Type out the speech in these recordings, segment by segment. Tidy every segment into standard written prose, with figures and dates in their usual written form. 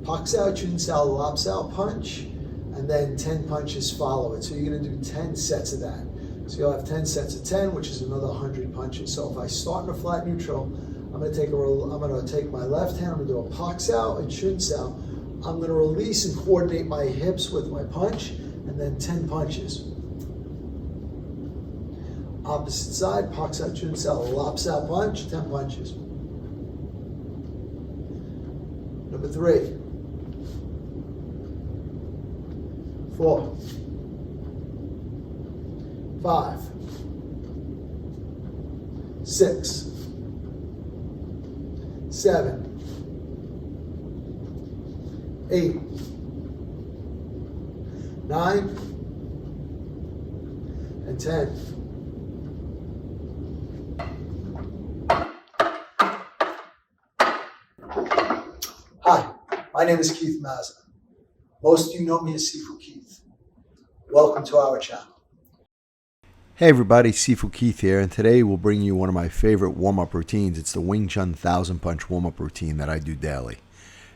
Pak Sao, Chun Sao, Lap Sao punch, and then 10 punches follow it. So you're going to do 10 sets of that. So you'll have 10 sets of 10, which is another 100 punches. So if I start in a flat neutral, I'm going to take my left hand, I'm going to do a Pak Sao and Chun Sao. I'm going to release and coordinate my hips with my punch, and then 10 punches. Opposite side, Pak Sao, Chun Sao, Lap Sao punch, 10 punches. Number 3, 4, 5, 6, 7, 8, 9, and 10. Hi, my name is Keith Mazza. Most of you know me as Sifu Keith. Welcome to our channel. Hey everybody, Sifu Keith here, and today we'll bring you one of my favorite warm-up routines. It's the Wing Chun 1000 Punch warm-up routine that I do daily.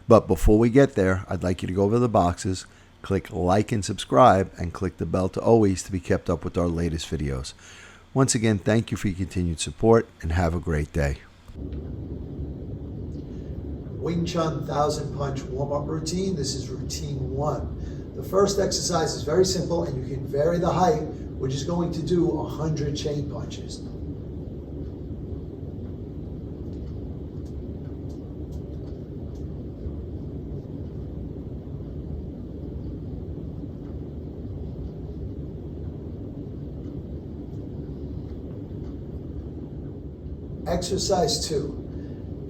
But before we get there, I'd like you to go over the boxes, click like and subscribe, and click the bell to always to be kept up with our latest videos. Once again, thank you for your continued support, and have a great day. Wing Chun 1000 Punch warm-up routine. This is routine 1. The first exercise is very simple, and you can vary the height. We're just going to do 100 chain punches. Exercise 2.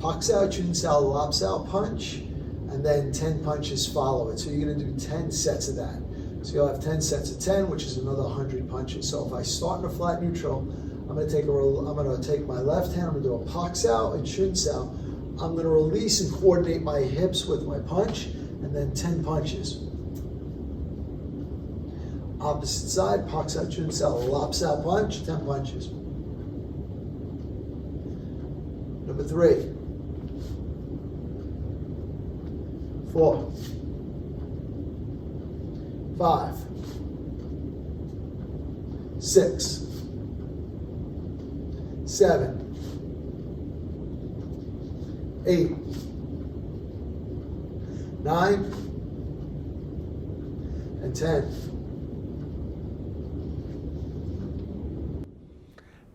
Pak Sao, Chun Sao, Lap Sao punch, and then 10 punches follow it. So you're going to do 10 sets of that. So you'll have 10 sets of 10, which is another 100 punches. So if I start in a flat neutral, I'm going to take my left hand, I'm going to do a Pak Sao and Chun Sao. I'm going to release and coordinate my hips with my punch, and then 10 punches. Opposite side, Pak Sao, Chun Sao, Lap Sao punch, 10 punches. Number 3, 4, 5, 6, 7, 8, 9, and 10.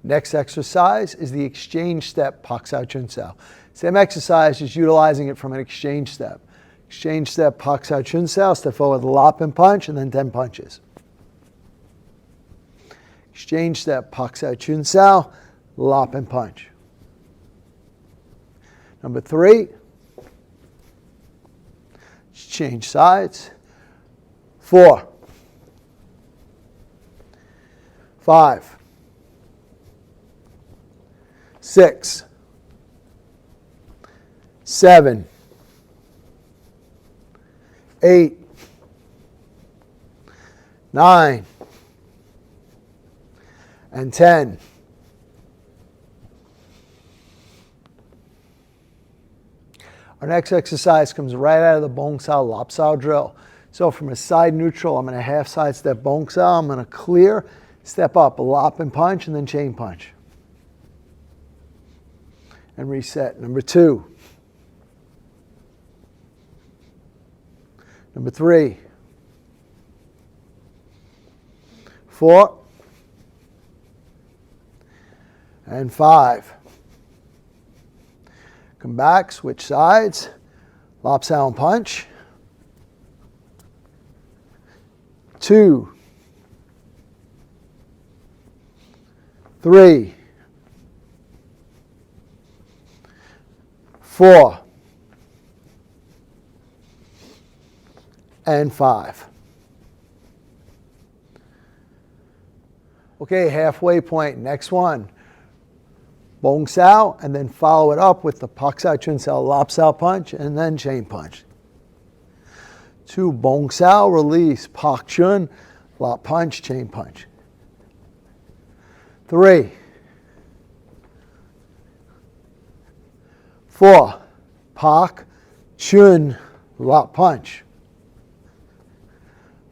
Next exercise is the exchange step, Pak Sao, Chun Sao. Same exercise, just utilizing it from an exchange step. Exchange step, Pak Sao, Chun Sao, step forward, lop and punch, and then 10 punches. Exchange step, Pak Sao, Chun Sao, lop and punch. Number 3, change sides. 4, 5, 6, 7, 8, 9, and 10. Our next exercise comes right out of the Bong Sao Lap Sao drill. So from a side neutral, I'm going to half side step Bong Sao. I'm going to clear, step up, lop and punch, and then chain punch. And reset. Number 2. Number 3. 4. And 5. Come back, switch sides. Lop Sao and punch. 2. 3. 4, and 5. Okay, halfway point. Next one. Bong Sao, and then follow it up with the Pak Sao, Chun Sao, Lap Sao punch, and then chain punch. 2, Bong Sao, release, Pak Chun, Lap punch, chain punch. 3, 4, Pak, Chun, lop punch.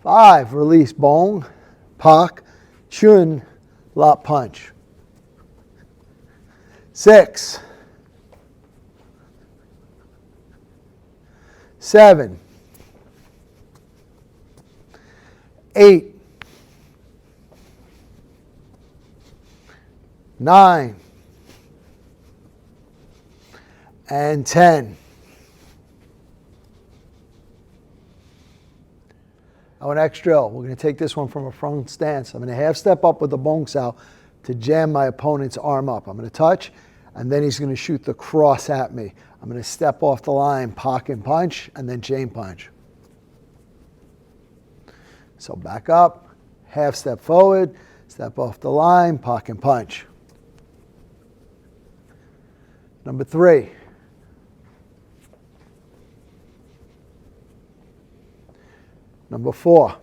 5, release bong, pak, chun, lop punch. 6, 7, 8, 9, and 10. Our next drill, we're going to take this one from a front stance. I'm going to half step up with the bong sao to jam my opponent's arm up. I'm going to touch, and then he's going to shoot the cross at me. I'm going to step off the line, pock and punch, and then chain punch. So back up, half step forward, step off the line, pock and punch. Number 3. Number 4.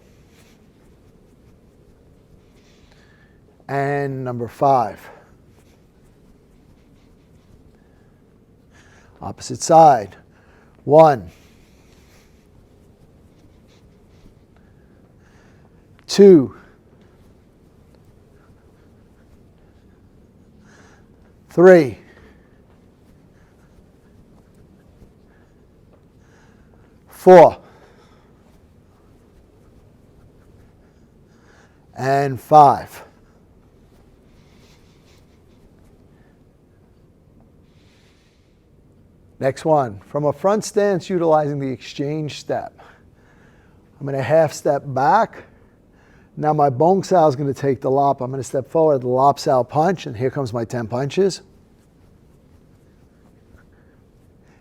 And number 5. Opposite side. 1, 2, 3, 4, and 5. Next one, from a front stance utilizing the exchange step. I'm going to half step back. Now my bong sao is going to take the lop. I'm going to step forward, the lop sao punch, and here comes my 10 punches.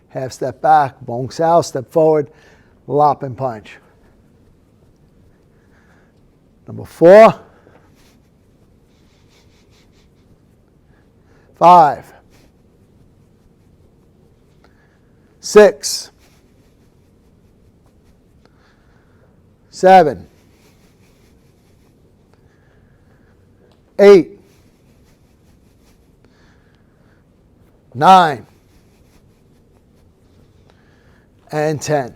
Half step back, bong sao, step forward, lop and punch. Number 4, 5, 6, 7, 8, 9, and 10.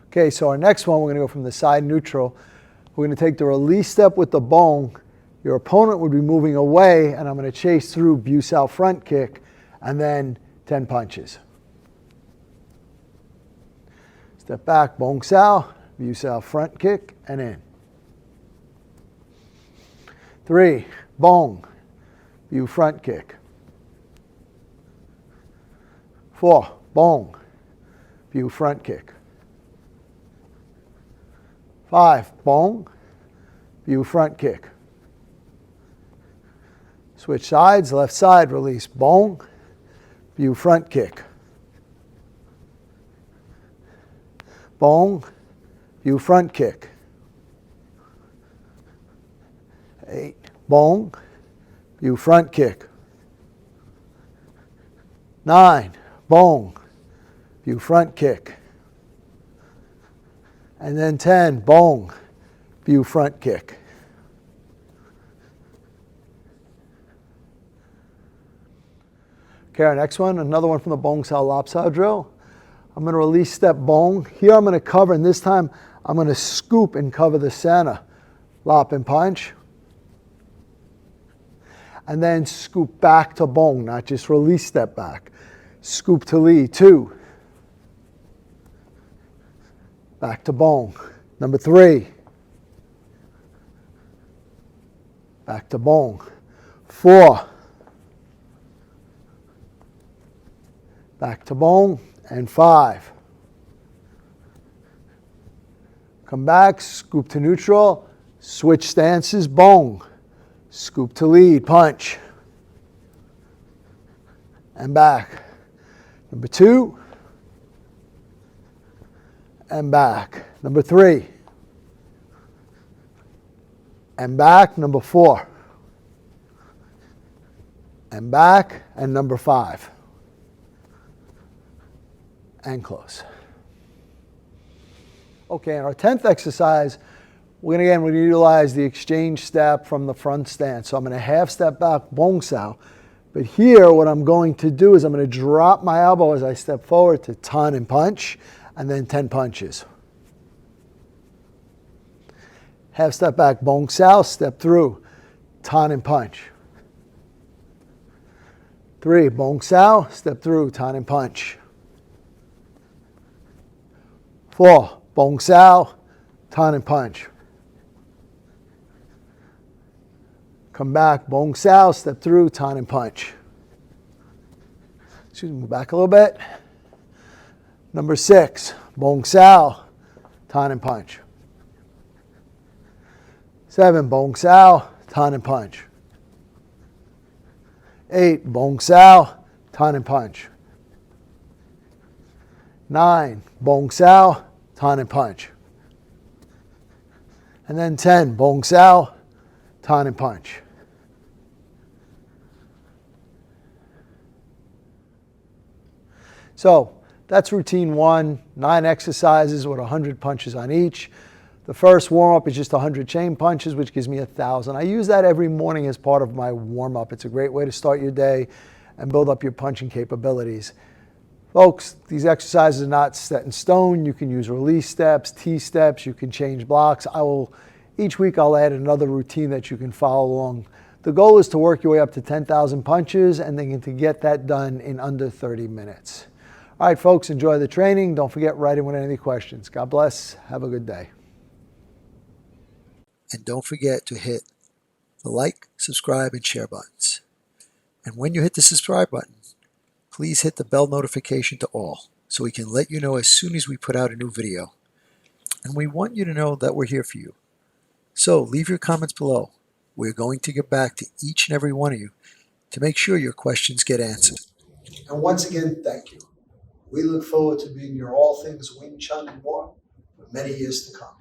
Okay, so our next one, we're going to go from the side neutral. We're going to take the release step with the bong. Your opponent would be moving away, and I'm going to chase through bu sao front kick, and then 10 punches. Step back, bong sao, bu sao front kick, and in. 3, bong, bu front kick. 4, bong, bu front kick. 5, bong, bu front kick. Switch sides, left side, release, bong, bu front kick. Bong, bu front kick. 8, bong, bu front kick. 9, bong, bu front kick. And then 10, bong, bu front kick. Okay, our next one, another one from the bong sao lop sao drill. I'm going to release step bong. Here I'm going to cover, and this time I'm going to scoop and cover the center. Lop and punch. And then scoop back to bong, not just release step back. Scoop to lead, 2. Back to bong. Number 3. Back to bong. 4. Back to bong. And 5. Come back, scoop to neutral, switch stances, bong. Scoop to lead, punch. And back. Number 2. And back. Number 3. And back. Number 4. And back. And number 5. And close. Okay, in our 10th exercise, we're going to utilize the exchange step from the front stance. So I'm going to half step back, bong sao, But here, what I'm going to do is I'm going to drop my elbow as I step forward to ton and punch, and then 10 punches. Half step back, bong sao, step through, ton and punch. 3, bong sao, step through, ton and punch. 4, bong sao, ton and punch. Come back, bong sao, step through, ton and punch. Excuse me, move back a little bit. Number 6, bong sao, ton and punch. 7, bong sao, ton and punch. 8, bong sao, ton and punch. 9, bong sao, ton and punch. And then 10, bong sao, ton and punch. So that's routine 1, 9 exercises with 100 punches on each. The first warm-up is just 100 chain punches, which gives me 1,000. I use that every morning as part of my warm-up. It's a great way to start your day and build up your punching capabilities. Folks, these exercises are not set in stone. You can use release steps, T-steps, you can change blocks. Each week I'll add another routine that you can follow along. The goal is to work your way up to 10,000 punches and then to get that done in under 30 minutes. All right, folks, enjoy the training. Don't forget, write in with any questions. God bless. Have a good day. And don't forget to hit the like, subscribe, and share buttons. And when you hit the subscribe button, please hit the bell notification to all so we can let you know as soon as we put out a new video. And we want you to know that we're here for you. So leave your comments below. We're going to get back to each and every one of you to make sure your questions get answered. And once again, thank you. We look forward to being your all things Wing Chun and more for many years to come.